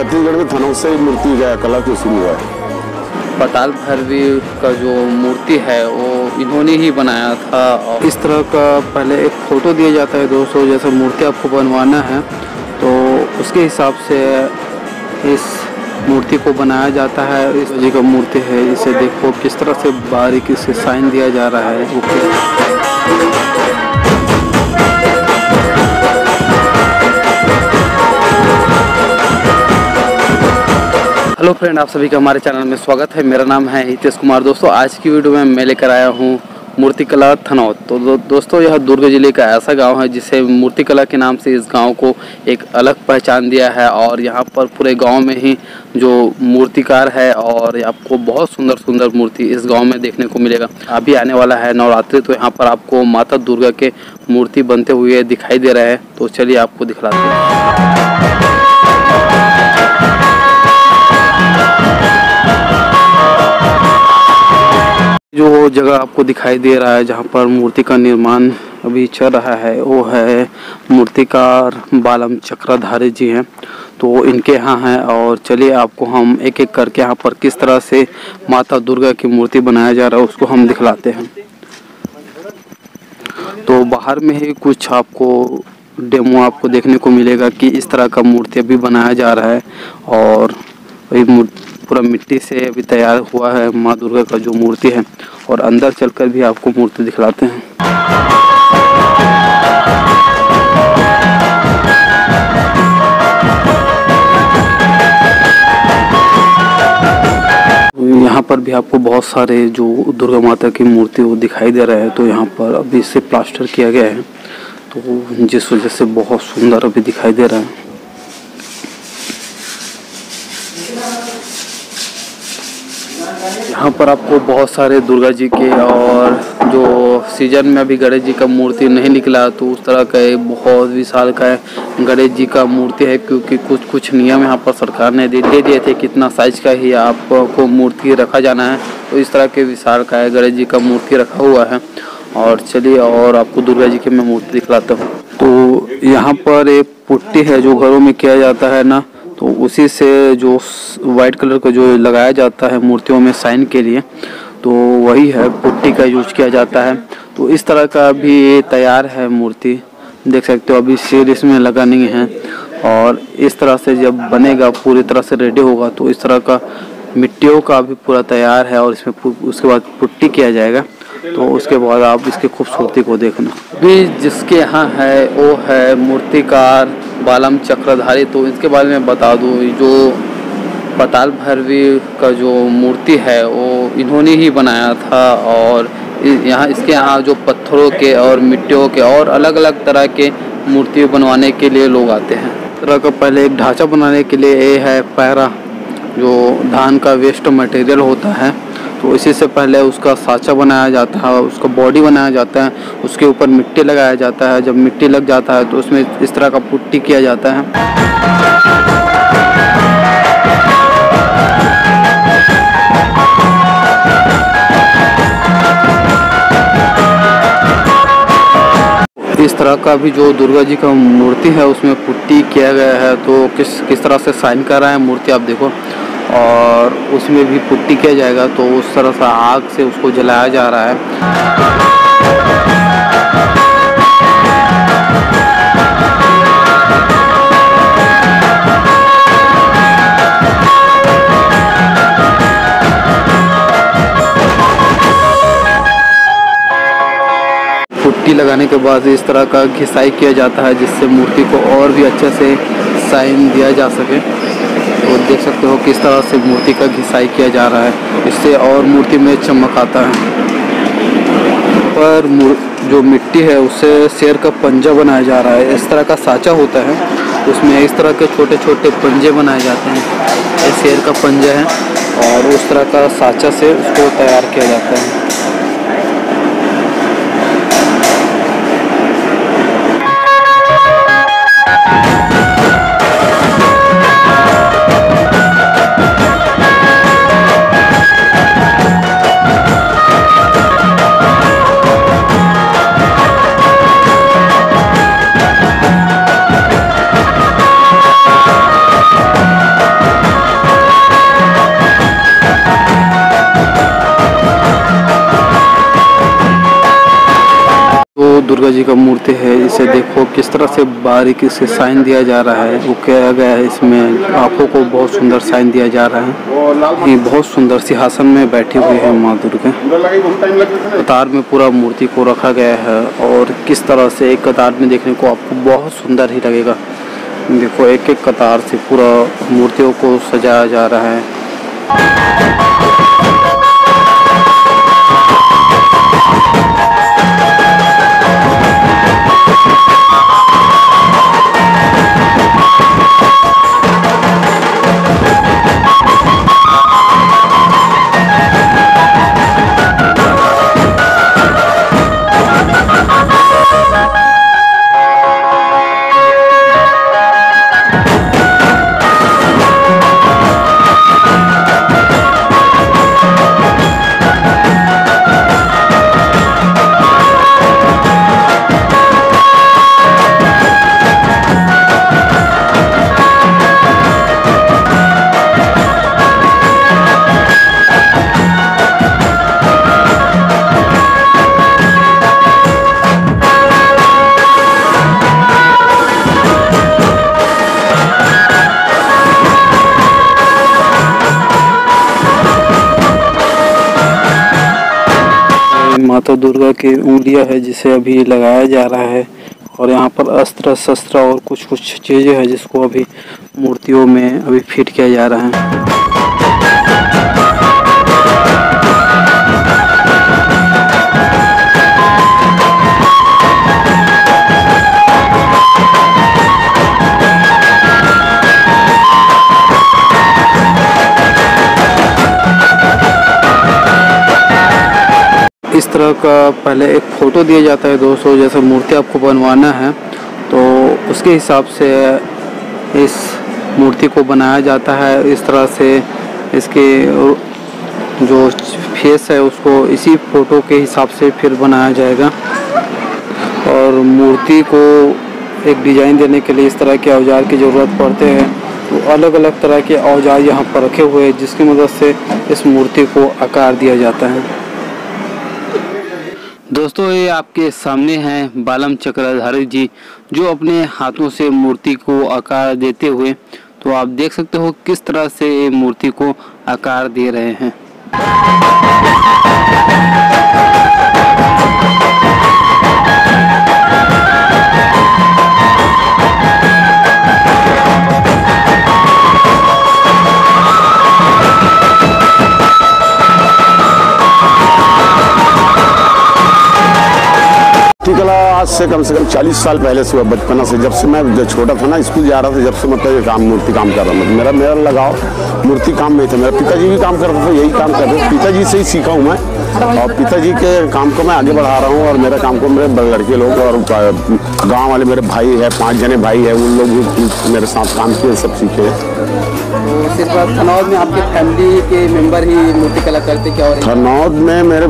छत्तीसगढ़ में थनों से मूर्ति का कला की शुरू हुआ है। पाताल भैरवी का जो मूर्ति है वो इन्होंने ही बनाया था। और इस तरह का पहले एक फ़ोटो दिया जाता है दोस्तों, जैसे मूर्ति आपको बनवाना है तो उसके हिसाब से इस मूर्ति को बनाया जाता है। इस जी का मूर्ति है, इसे देखो किस तरह से बारीकी से साइन दिया जा रहा है ऊपर। हेलो फ्रेंड, आप सभी का हमारे चैनल में स्वागत है। मेरा नाम है हितेश कुमार। दोस्तों आज की वीडियो में मैं लेकर आया हूँ मूर्तिकला थनौत। तो दोस्तों यह दुर्ग जिले का ऐसा गांव है जिसे मूर्तिकला के नाम से इस गांव को एक अलग पहचान दिया है। और यहाँ पर पूरे गांव में ही जो मूर्तिकार है और आपको बहुत सुंदर सुंदर मूर्ति इस गांव में देखने को मिलेगा। अभी आने वाला है नवरात्रि, तो यहाँ पर आपको माता दुर्गा के मूर्ति बनते हुए दिखाई दे रहे हैं। तो चलिए आपको दिखलाते हैं। जो जगह आपको दिखाई दे रहा है जहाँ पर मूर्ति का निर्माण अभी चल रहा है वो है मूर्तिकार बालम चक्रधारी जी हैं, तो इनके यहाँ है। और चलिए आपको हम एक एक करके यहाँ पर किस तरह से माता दुर्गा की मूर्ति बनाया जा रहा है उसको हम दिखलाते हैं। तो बाहर में ही कुछ आपको डेमो आपको देखने को मिलेगा कि इस तरह का मूर्ति अभी बनाया जा रहा है। और वही पूरा मिट्टी से अभी तैयार हुआ है माँ दुर्गा का जो मूर्ति है। और अंदर चलकर भी आपको मूर्ति दिखलाते हैं। यहाँ पर भी आपको बहुत सारे जो दुर्गा माता की मूर्ति वो दिखाई दे रहे हैं। तो यहाँ पर अभी इसे प्लास्टर किया गया है, तो जिस वजह से बहुत सुंदर अभी दिखाई दे रहा है। यहाँ पर आपको बहुत सारे दुर्गा जी के, और जो सीजन में अभी गणेश जी का मूर्ति नहीं निकला तो उस तरह का बहुत विशाल का गणेश जी का मूर्ति है। क्योंकि कुछ नियम यहाँ पर सरकार ने दे दिए थे, कितना साइज का ही आपको मूर्ति रखा जाना है। तो इस तरह के विशाल का गणेश जी का मूर्ति रखा हुआ है। और चलिए और आपको दुर्गा जी की मैं मूर्ति दिखलाता हूँ। तो यहाँ पर एक पुट्टी है जो घरों में किया जाता है ना, तो उसी से जो वाइट कलर का जो लगाया जाता है मूर्तियों में साइन के लिए, तो वही है पुट्टी का यूज किया जाता है। तो इस तरह का भी तैयार है मूर्ति, देख सकते हो। अभी सिर इसमें लगा नहीं है। और इस तरह से जब बनेगा पूरी तरह से रेडी होगा तो इस तरह का मिट्टियों का भी पूरा तैयार है। और इसमें उसके बाद पुट्टी किया जाएगा, तो उसके बाद आप इसकी खूबसूरती को देखना। अभी जिसके यहाँ है वो है मूर्तिकार बालम चक्रधारी। तो इसके बारे में बता दूँ, जो पाताल भैरवी का जो मूर्ति है वो इन्होंने ही बनाया था। और इसके यहाँ जो पत्थरों के और मिट्टियों के और अलग अलग तरह के मूर्ति बनवाने के लिए लोग आते हैं। इस तरह का पहले एक ढांचा बनाने के लिए ये है पैरा, जो धान का वेस्ट मटेरियल होता है। तो इसी से पहले उसका साँचा बनाया जाता है, उसका बॉडी बनाया जाता है, उसके ऊपर मिट्टी लगाया जाता है। जब मिट्टी लग जाता है तो उसमें इस तरह का पुट्टी किया जाता है। इस तरह का भी जो दुर्गा जी का मूर्ति है उसमें पुट्टी किया गया है। तो किस तरह से साइन कर रहा है मूर्ति आप देखो। और उसमें भी पुट्टी किया जाएगा, तो उस तरह से आग से उसको जलाया जा रहा है। पुट्टी लगाने के बाद इस तरह का घिसाई किया जाता है, जिससे मूर्ति को और भी अच्छे से साइन दिया जा सके। तो देख सकते हो किस तरह से मूर्ति का घिसाई किया जा रहा है, इससे और मूर्ति में चमक आता है। पर जो मिट्टी है उससे शेर का पंजा बनाया जा रहा है। इस तरह का साँचा होता है, उसमें इस तरह के छोटे छोटे पंजे बनाए जाते हैं। ये शेर का पंजा है और उस तरह का साँचा से उसको तैयार किया जाता है। वो दुर्गा जी का मूर्ति है, इसे देखो किस तरह से बारीकी से साइन दिया जा रहा है। वो किया गया है, इसमें आंखों को बहुत सुंदर साइन दिया जा रहा है। ये बहुत सुंदर सिंहासन में बैठी हुई है माँ दुर्गा। कतार में पूरा मूर्ति को रखा गया है और किस तरह से एक कतार में देखने को आपको बहुत सुंदर ही लगेगा। देखो एक एक कतार से पूरा मूर्तियों को सजाया जा रहा है। माता दुर्गा की उंगलियां है जिसे अभी लगाया जा रहा है और यहाँ पर अस्त्र शस्त्र और कुछ कुछ चीज़ें हैं जिसको अभी मूर्तियों में अभी फिट किया जा रहा है। इस तरह का पहले एक फ़ोटो दिया जाता है दोस्तों। जैसे मूर्ति आपको बनवाना है तो उसके हिसाब से इस मूर्ति को बनाया जाता है। इस तरह से इसके जो फेस है उसको इसी फ़ोटो के हिसाब से फिर बनाया जाएगा। और मूर्ति को एक डिज़ाइन देने के लिए इस तरह के औजार की ज़रूरत पड़ते हैं। तो अलग अलग तरह के औजार यहाँ पर रखे हुए हैं जिसकी मदद से इस मूर्ति को आकार दिया जाता है। दोस्तों ये आपके सामने हैं बालम चक्रधारी जी जो अपने हाथों से मूर्ति को आकार देते हुए, तो आप देख सकते हो किस तरह से ये मूर्ति को आकार दे रहे हैं। कला आज से कम 40 साल पहले से, बचपना से, जब से मैं छोटा था ना, स्कूल जा रहा था, जब से मतलब ये काम मूर्ति काम कर रहा हूँ। मेरा लगाव मूर्ति काम में था। मेरा पिताजी भी काम करते थे, यही काम करते थे। पिताजी से ही सीखा हूँ मैं और पिताजी के काम को मैं आगे बढ़ा रहा हूँ। और मेरा काम को मेरे लड़के लोग और गाँव वाले मेरे भाई है, 5 जने भाई है, उन लोग भी मेरे साथ काम किए, सब सीखे। तो सिर्फ थनौद में आपके फैमिली के मेंबर ही मूर्ति कला करते क्या? और थनौद में मेरे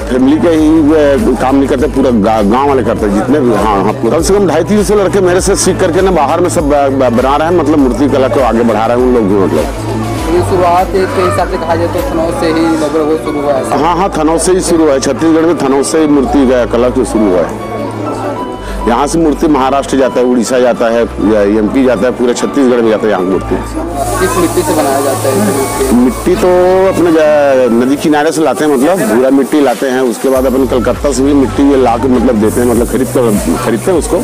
फैमिली के ही काम नहीं करते, पूरा गांव वाले करते हैं जितने भी। हाँ, कम से कम 250-300 लड़के मेरे से सीख करके ना बाहर में सब बना रहे हैं, मतलब मूर्ति कला को आगे बढ़ा रहे हैं उन लोग भी। मतलब ये शुरुआत के हिसाब से कहा जाए तो थनौद से ही लगभग वो शुरू हुआ है। हाँ, थनौद से ही शुरू हुआ है। छत्तीसगढ़ में थनौद से ही मूर्ति कला की शुरू हुआ है। यहाँ से मूर्ति महाराष्ट्र जाता है, उड़ीसा जाता है, MP जाता है, पूरे छत्तीसगढ़ में जाता है यहाँ मूर्ति। किस मिट्टी से बनाया जाता है? मिट्टी तो अपने नदी किनारे से लाते हैं, मतलब पूरा मिट्टी लाते हैं। उसके बाद अपन कलकत्ता से भी मिट्टी ला के मतलब देते हैं, मतलब खरीदते हैं उसको।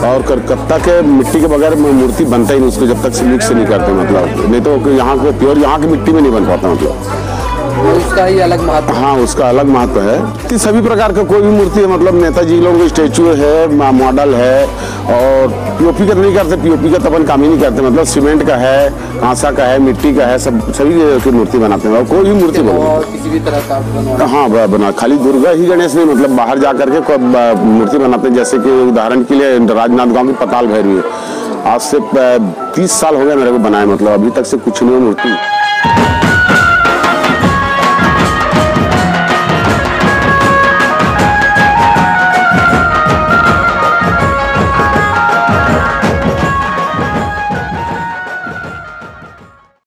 और कलकत्ता के मिट्टी के बगैर मूर्ति बनता ही नहीं उसको, जब तक से मिक्स नहीं करते, मतलब नहीं तो यहाँ के प्योर यहाँ की मिट्टी में नहीं बन पाता, मतलब उसका ही अलग महत्व। हाँ, उसका अलग महत्व है कि सभी प्रकार का कोई भी मूर्ति है, मतलब नेताजी लोगों के स्टेचू है, मॉडल है। और POP का तो नहीं करते, POP का तो अपन काम ही नहीं करते, मतलब सीमेंट का है, कांसा का है, मिट्टी का है, सब सभी की मूर्ति बनाते हैं। और कोई भी मूर्ति किसी भी तरह का हाँ बना, खाली दुर्गा ही गणेश नहीं, मतलब बाहर जा करके मूर्ति बनाते हैं। जैसे कि उदाहरण के लिए राजनांदगांव की पताल भैरवी, आज से 30 साल हो गए मेरे को बनाए, मतलब अभी तक से कुछ नहीं मूर्ति।